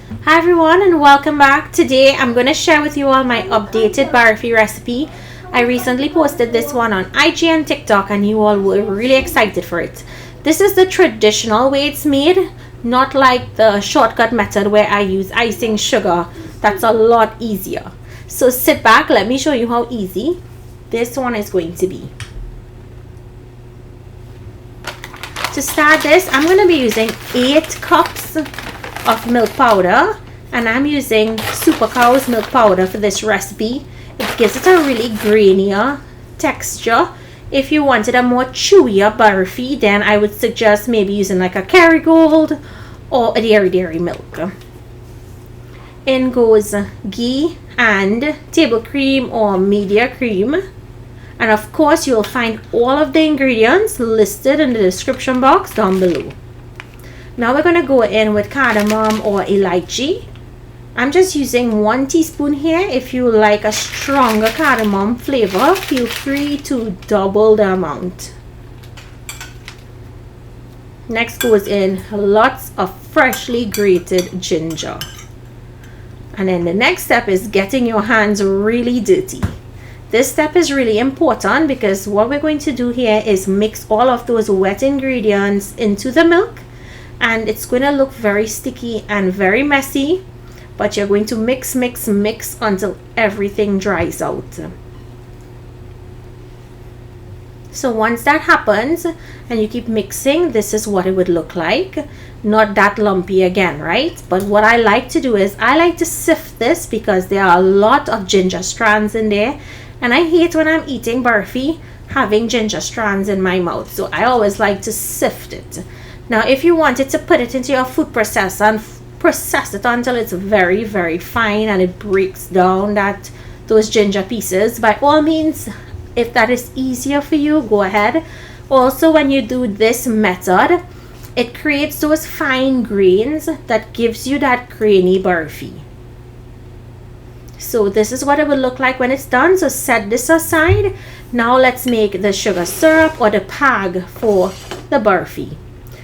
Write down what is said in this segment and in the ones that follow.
Hi everyone and welcome back. Today I'm going to share with you all my updated barfi recipe. I recently posted this one on IG and TikTok and you all were really excited for it. This is the traditional way it's made, not like the shortcut method where I use icing sugar. That's a lot easier. So sit back, let me show you how easy this one is going to be. To start this, I'm going to be using 8 cups of milk powder, and I'm using Super Cow's milk powder for this recipe. It gives it a really grainier texture. If you wanted a more chewier barfi, then I would suggest maybe using like a Kerrygold or a dairy milk. In goes ghee and table cream or media cream. And of course, you'll find all of the ingredients listed in the description box down below. Now we're going to go in with cardamom or elychee. I'm just using 1 teaspoon here. If you like a stronger cardamom flavor, feel free to double the amount. Next goes in lots of freshly grated ginger. And then the next step is getting your hands really dirty. This step is really important because what we're going to do here is mix all of those wet ingredients into the milk, and it's going to look very sticky and very messy, but you're going to mix until everything dries out. So once that happens and you keep mixing, this is what it would look like. Not that lumpy again, right? But what I like to do is I like to sift this because there are a lot of ginger strands in there, and I hate when I'm eating barfi having ginger strands in my mouth. So I always like to sift it. Now if you wanted to put it into your food processor and process it until it's very, very fine and it breaks down those ginger pieces, by all means, if that is easier for you, go ahead. Also, when you do this method, it creates those fine grains that gives you that grainy barfi. So this is what it will look like when it's done. So set this aside. Now let's make the sugar syrup or the pag for the barfi.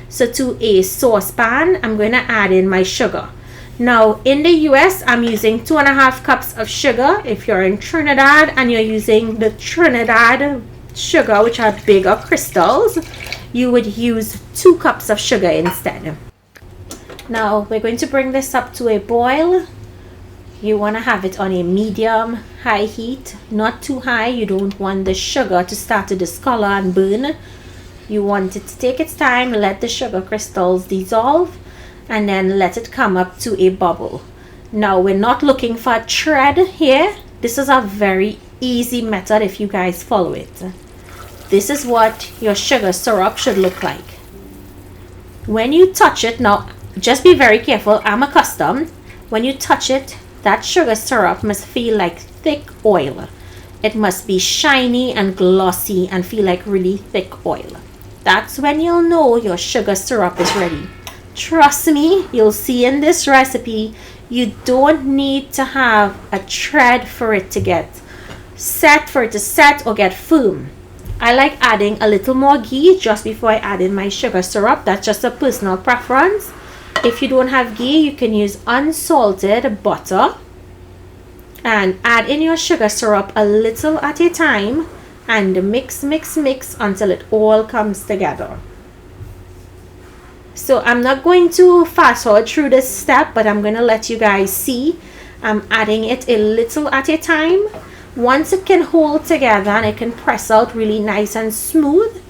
So to a saucepan, I'm going to add in my sugar. Now in the US, I'm using 2.5 cups of sugar. If you're in Trinidad and you're using the Trinidad sugar, which are bigger crystals, you would use 2 cups of sugar instead. Now we're going to bring this up to a boil. You want to have it on a medium high heat, not too high. You don't want the sugar to start to discolor and burn. You want it to take its time, let the sugar crystals dissolve, and then let it come up to a bubble. Now we're not looking for a thread here. This is a very easy method if you guys follow it. This is what your sugar syrup should look like. When you touch it, now just be very careful, I'm accustomed. When you touch it, that sugar syrup must feel like thick oil. It must be shiny and glossy and feel like really thick oil. That's when you'll know your sugar syrup is ready. Trust me, you'll see in this recipe, you don't need to have a thread for it to get set or get firm. I like adding a little more ghee just before I add in my sugar syrup. That's just a personal preference. If you don't have ghee, you can use unsalted butter and add in your sugar syrup a little at a time and mix until it all comes together. So I'm not going to fast forward through this step, but I'm going to let you guys see. I'm adding it a little at a time. Once it can hold together and it can press out really nice and smooth,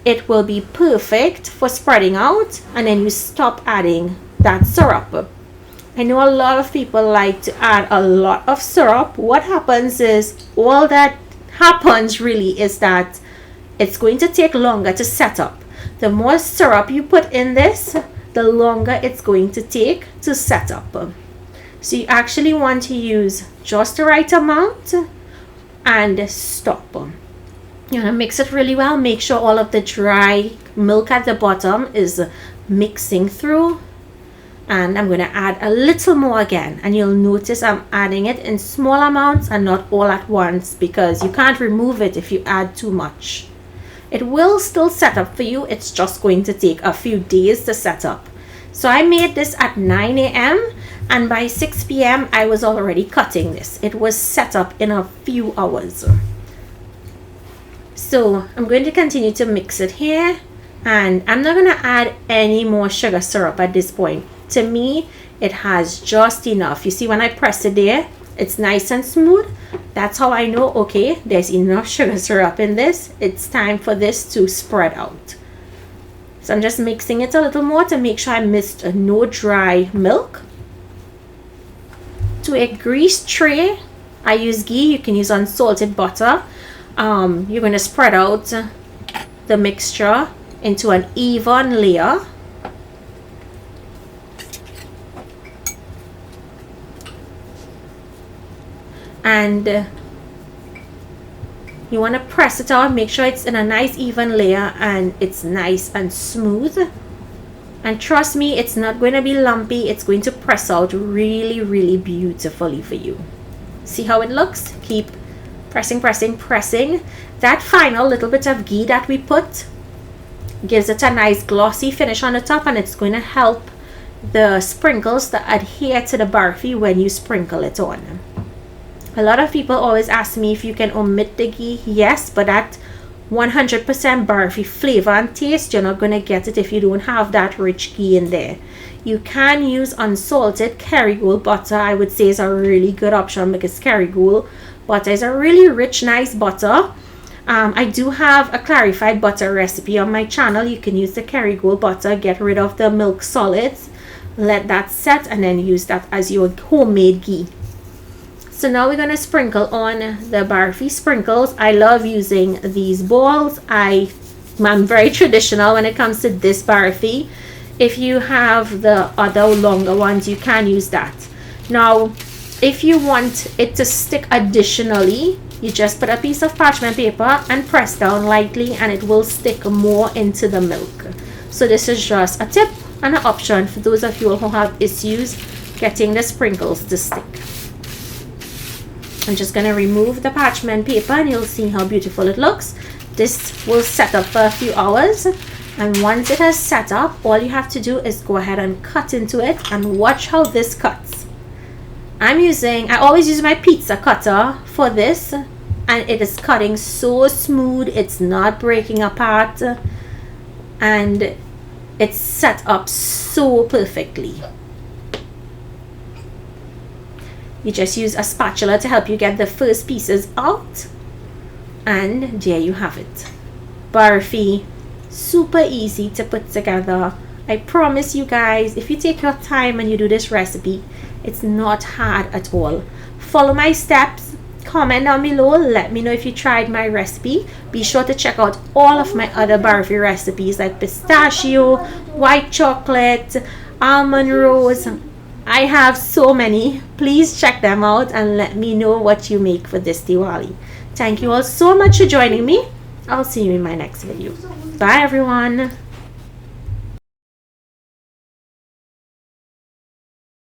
it will be perfect for spreading out, and then you stop adding that syrup. I know a lot of people like to add a lot of syrup. What happens is, all that happens really is that it's going to take longer to set up. The more syrup you put in this, the longer it's going to take to set up. So you actually want to use just the right amount and stop. You're gonna mix it really well. Make sure all of the dry milk at the bottom is mixing through. And I'm gonna add a little more again. And you'll notice I'm adding it in small amounts and not all at once, because you can't remove it if you add too much. It will still set up for you. It's just going to take a few days to set up. So I made this at 9 a.m. and by 6 p.m. I was already cutting this. It was set up in a few hours. So I'm going to continue to mix it here, and I'm not going to add any more sugar syrup at this point. To me, it has just enough. You see, when I press it there, it's nice and smooth. That's how I know, okay, there's enough sugar syrup in this. It's time for this to spread out. So I'm just mixing it a little more to make sure I missed no dry milk. To a greased tray, I use ghee. You can use unsalted butter. You're going to spread out the mixture into an even layer. And you want to press it out, make sure it's in a nice even layer and it's nice and smooth. And trust me, it's not going to be lumpy. It's going to press out really, really beautifully for you. See how it looks? Keep pressing, pressing, pressing. That final little bit of ghee that we put gives it a nice glossy finish on the top, and it's going to help the sprinkles to adhere to the barfi when you sprinkle it on. A lot of people always ask me if you can omit the ghee. Yes, but that 100% barfi flavor and taste, you're not going to get it if you don't have that rich ghee in there. You can use unsalted Kerrygold butter. I would say is a really good option, because Kerrygold butter is a really rich, nice butter. I do have a clarified butter recipe on my channel. You can use the Kerrygold butter, get rid of the milk solids, let that set, and then use that as your homemade ghee. So now we're going to sprinkle on the barfi sprinkles. I love using these balls. I'm very traditional when it comes to this barfi. If you have the other longer ones, you can use that. Now, if you want it to stick additionally, you just put a piece of parchment paper and press down lightly, and it will stick more into the milk. So this is just a tip and an option for those of you who have issues getting the sprinkles to stick. I'm just going to remove the parchment paper, and you'll see how beautiful it looks. This will set up for a few hours, and once it has set up, all you have to do is go ahead and cut into it, and watch how this cuts. I always use my pizza cutter for this, and it is cutting so smooth. It's not breaking apart, and it's set up so perfectly. You just use a spatula to help you get the first pieces out, and there you have it. Barfi, super easy to put together. I promise you guys, if you take your time and you do this recipe, it's not hard at all. Follow my steps, comment down below, let me know if you tried my recipe. Be sure to check out all of my other barfi recipes like pistachio, white chocolate, almond rose. I have so many. Please check them out and let me know what you make for this Diwali. Thank you all so much for joining me. I'll see you in my next video. Bye everyone.